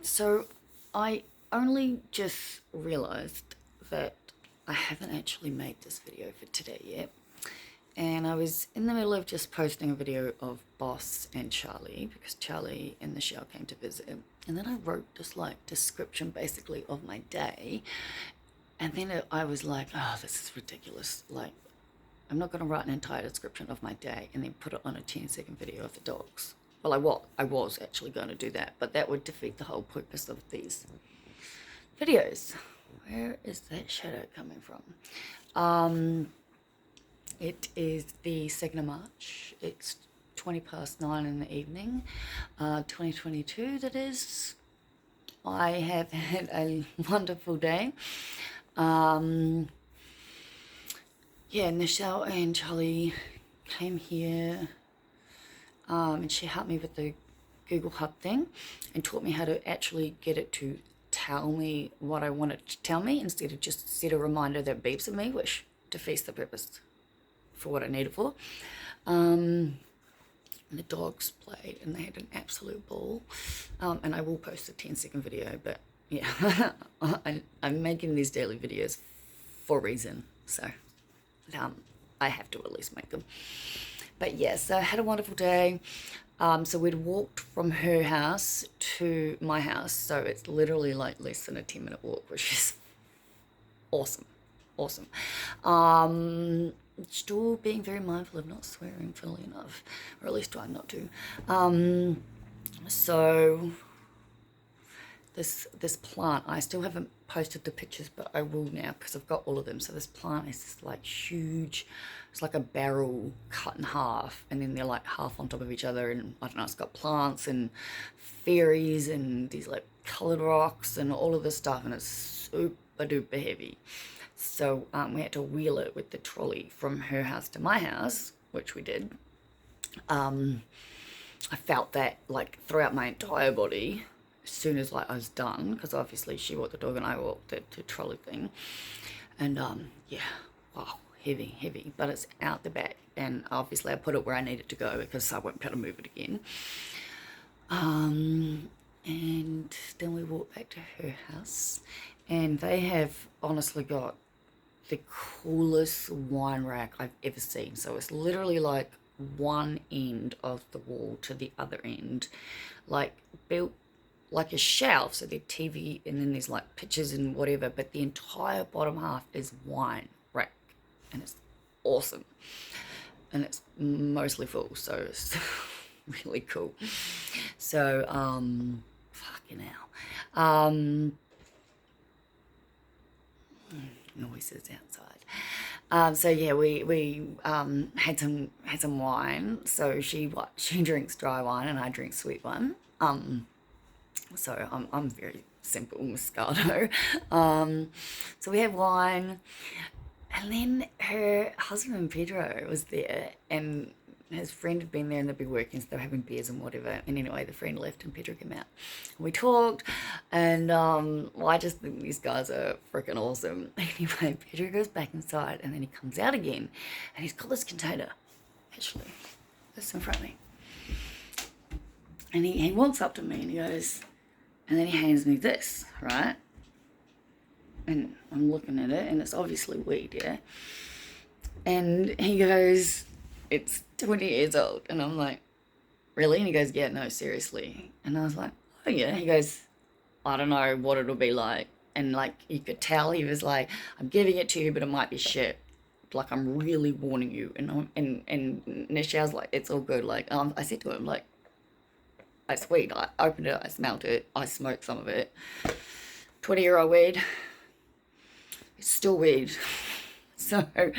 So I only just realized that I haven't actually made this video for today yet. And I was in the middle of just posting a video of Boss and Charli because Charli and Nichele came to visit. And then I wrote this like description basically of my day. And then I was like, oh, this is ridiculous. Like, I'm not going to write an entire description of my day and then put it on a 10-second video of the dogs. Well, I was actually going to do that, but that would defeat the whole purpose of these videos. Where is that shadow coming from? It is the 2nd of March. It's 9:20 in the evening, 2022 that is. I have had a wonderful day. Yeah, Nichele and Charli came here and she helped me with the Google Hub thing and taught me how to actually get it to tell me what I want it to tell me instead of just set a reminder that beeps at me, which defeats the purpose for what I need it for. And the dogs played and they had an absolute ball. And I will post a 10-second video, but yeah, I'm making these daily videos for a reason, so I have to at least make them. But yeah, so I had a wonderful day. So we'd walked from her house to my house, so it's literally like less than a 10-minute walk, which is awesome. Still being very mindful of not swearing, funnily enough, or at least trying not to. So this plant, I still haven't posted the pictures, but I will now because I've got all of them. So this plant is this like huge, it's like a barrel cut in half, and then they're like half on top of each other, and I don't know, it's got plants and fairies and these like colored rocks and all of this stuff, and it's super duper heavy. So we had to wheel it with the trolley from her house to my house, which we did. I felt that like throughout my entire body as soon as like I was done, because obviously she walked the dog and I walked the trolley thing. And yeah, wow, heavy, but it's out the back, and obviously I put it where I need it to go because I won't be able to move it again. And then we walked back to her house, and they have honestly got the coolest wine rack I've ever seen. So it's literally like one end of the wall to the other end, like built like a shelf, so there's TV and then there's like pictures and whatever, but the entire bottom half is wine rack, and it's awesome, and it's mostly full, so it's really cool. So fucking hell, noises outside. So yeah, we had some wine. So she drinks dry wine and I drink sweet wine. So I'm very simple Moscato. So we had wine, and then her husband Pedro was there, and his friend had been there and they'd been working, so they were having beers and whatever. And anyway, the friend left and Pedro came out. We talked, and well, I just think these guys are freaking awesome. Anyway, Pedro goes back inside, and then he comes out again, and he's got this container, actually, this in front of me. And he walks up to me and he goes, and then he hands me this, right? And I'm looking at it, and it's obviously weed, yeah? And he goes, it's 20 years old. And I'm like, really? And he goes, yeah, no, seriously. And I was like, oh yeah. He goes, I don't know what it'll be like. And like, you could tell he was like, I'm giving it to you, but it might be shit. Like, I'm really warning you. And Nichele's like, it's all good. Like, I said to him, like, it's weed. I opened it, I smelled it, I smoked some of it. 20-year-old weed. It's still weed. So no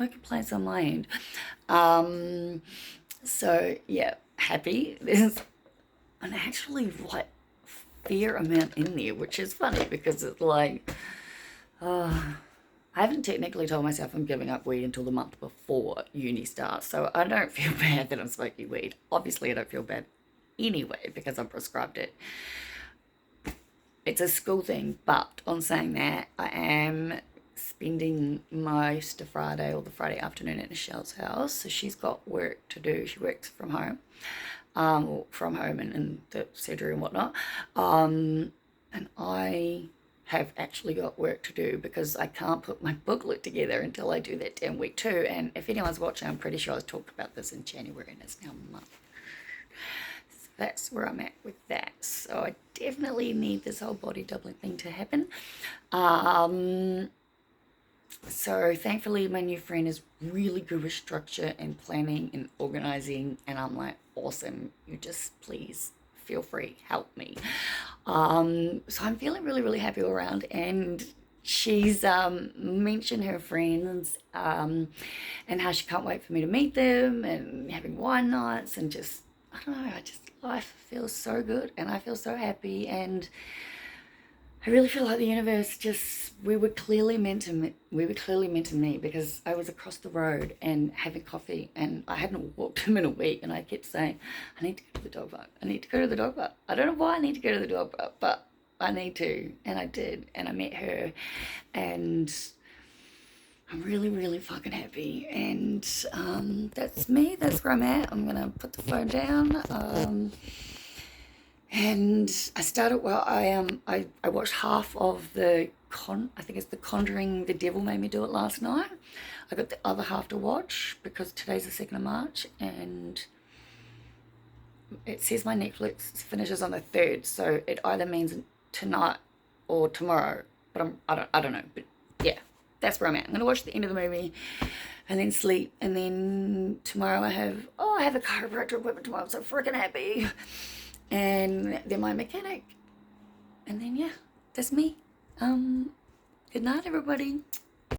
complaints on my end. So yeah, happy. There's an actually like fair amount in there, which is funny because it's like I haven't technically told myself I'm giving up weed until the month before uni starts, so I don't feel bad that I'm smoking weed. Obviously I don't feel bad anyway because I'm prescribed it. It's a school thing, but on saying that, I am spending most of Friday or the Friday afternoon at Nichele's house, so she's got work to do. She works from home, from home and the surgery and whatnot. And I have actually got work to do because I can't put my booklet together until I do that damn week 2. And if anyone's watching, I'm pretty sure I talked about this in January and it's now March. So that's where I'm at with that. So I definitely need this whole body doubling thing to happen. So thankfully my new friend is really good with structure and planning and organizing, and I'm like, awesome, you just please feel free, help me. So I'm feeling really, really happy all around, and she's mentioned her friends and how she can't wait for me to meet them and having wine nights, and just, I don't know, life feels so good and I feel so happy, and I really feel like the universe just, we were clearly meant to meet because I was across the road and having coffee and I hadn't walked him in a week, and I kept saying, I need to go to the dog park. I need to go to the dog park. I don't know why I need to go to the dog park, but I need to. And I did. And I met her, and I'm really, really fucking happy. And that's me. That's where I'm at. I'm going to put the phone down. And I started, well, I watched half of I think it's The Conjuring, The Devil Made Me Do It last night. I got the other half to watch because today's the 2nd of March, and it says my Netflix finishes on the 3rd, so it either means tonight or tomorrow, but I don't know, but yeah, that's where I'm at. I'm gonna watch the end of the movie and then sleep, and then tomorrow I have a chiropractor appointment tomorrow. I'm so freaking happy. And then my mechanic, and then yeah, that's me. Good night, everybody.